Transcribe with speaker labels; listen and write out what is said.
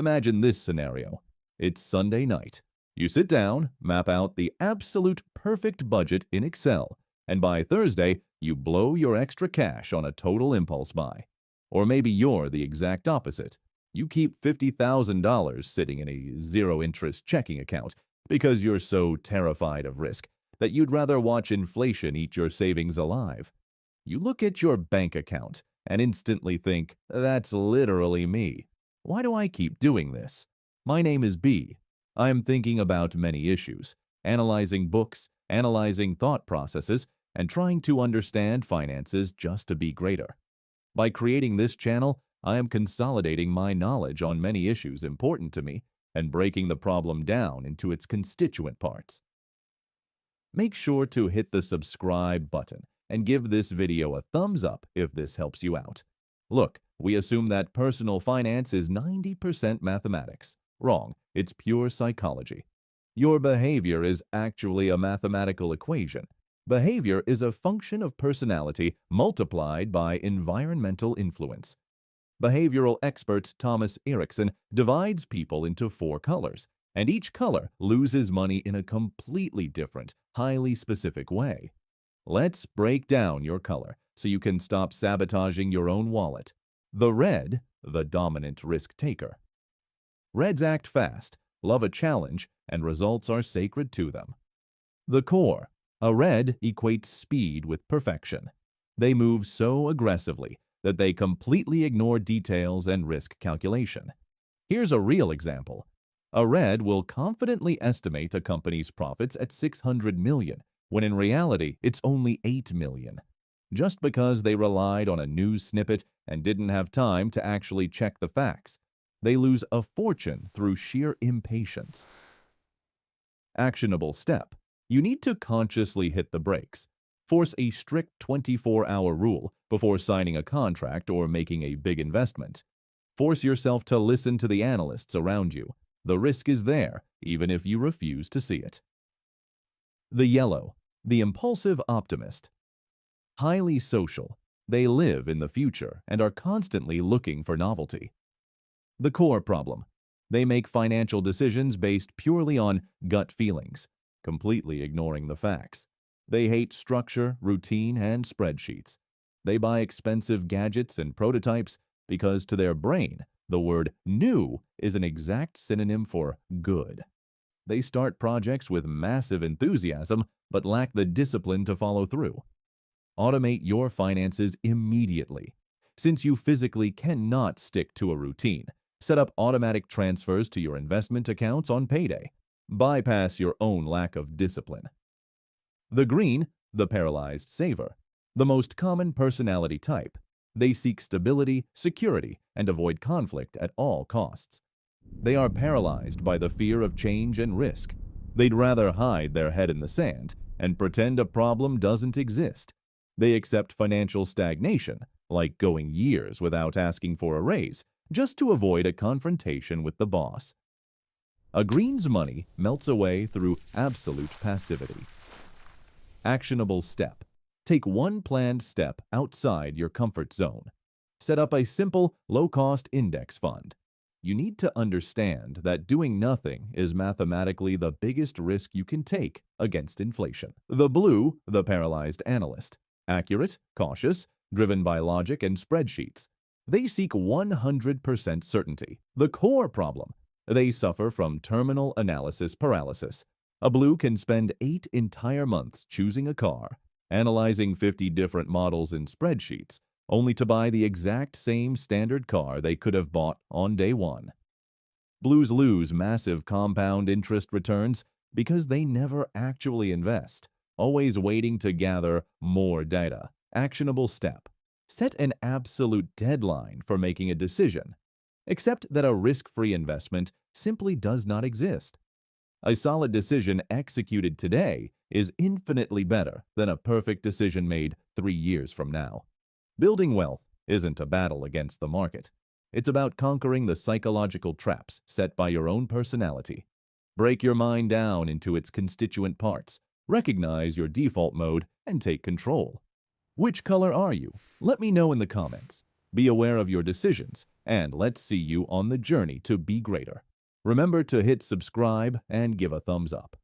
Speaker 1: Imagine this scenario. It's Sunday night. You sit down, map out the absolute perfect budget in Excel, and by Thursday, you blow your extra cash on a total impulse buy. Or maybe you're the exact opposite. You keep $50,000 sitting in a zero-interest checking account because you're so terrified of risk that you'd rather watch inflation eat your savings alive. You look at your bank account and instantly think, that's literally me. Why do I keep doing this? My name is B. I am thinking about many issues, analyzing books, analyzing thought processes, and trying to understand finances just to be greater. By creating this channel, I am consolidating my knowledge on many issues important to me and breaking the problem down into its constituent parts. Make sure to hit the subscribe button and give this video a thumbs up if this helps you out. Look, we assume that personal finance is 90% mathematics. Wrong, it's pure psychology. Your behavior is actually a mathematical equation. Behavior is a function of personality multiplied by environmental influence. Behavioral expert Thomas Erickson divides people into 4 colors, and each color loses money in a completely different, highly specific way. Let's break down your color so you can stop sabotaging your own wallet. The red, the dominant risk taker. Reds act fast, love a challenge, and results are sacred to them. The core. A red equates speed with perfection. They move so aggressively that they completely ignore details and risk calculation. Here's a real example. A red will confidently estimate a company's profits at $600 million, when in reality it's only $8 million. Just because they relied on a news snippet and didn't have time to actually check the facts. They lose a fortune through sheer impatience. Actionable step. You need to consciously hit the brakes. Force a strict 24-hour rule before signing a contract or making a big investment. Force yourself to listen to the analysts around you. The risk is there, even if you refuse to see it. The yellow, the impulsive optimist. Highly social. They live in the future and are constantly looking for novelty. The core problem. They make financial decisions based purely on gut feelings, completely ignoring the facts. They hate structure, routine, and spreadsheets. They buy expensive gadgets and prototypes because to their brain, the word new is an exact synonym for good. They start projects with massive enthusiasm but lack the discipline to follow through. Automate your finances immediately. Since you physically cannot stick to a routine, set up automatic transfers to your investment accounts on payday. Bypass your own lack of discipline. The green, the paralyzed saver. The most common personality type. They seek stability, security, and avoid conflict at all costs. They are paralyzed by the fear of change and risk. They'd rather hide their head in the sand and pretend a problem doesn't exist. They accept financial stagnation, like going years without asking for a raise, just to avoid a confrontation with the boss. A green's money melts away through absolute passivity. Actionable step. Take one planned step outside your comfort zone. Set up a simple, low-cost index fund. You need to understand that doing nothing is mathematically the biggest risk you can take against inflation. The blue, the paralyzed analyst. Accurate, cautious, driven by logic and spreadsheets. They seek 100% certainty. The core problem. They suffer from terminal analysis paralysis. A blue can spend 8 entire months choosing a car, analyzing 50 different models in spreadsheets, only to buy the exact same standard car they could have bought on day one. Blues lose massive compound interest returns because they never actually invest, always waiting to gather more data. Actionable step. Set an absolute deadline for making a decision. Accept that a risk-free investment simply does not exist. A solid decision executed today is infinitely better than a perfect decision made 3 years from now. Building wealth isn't a battle against the market. It's about conquering the psychological traps set by your own personality. Break your mind down into its constituent parts, recognize your default mode, and take control. Which color are you? Let me know in the comments. Be aware of your decisions, and let's see you on the journey to be greater. Remember to hit subscribe and give a thumbs up.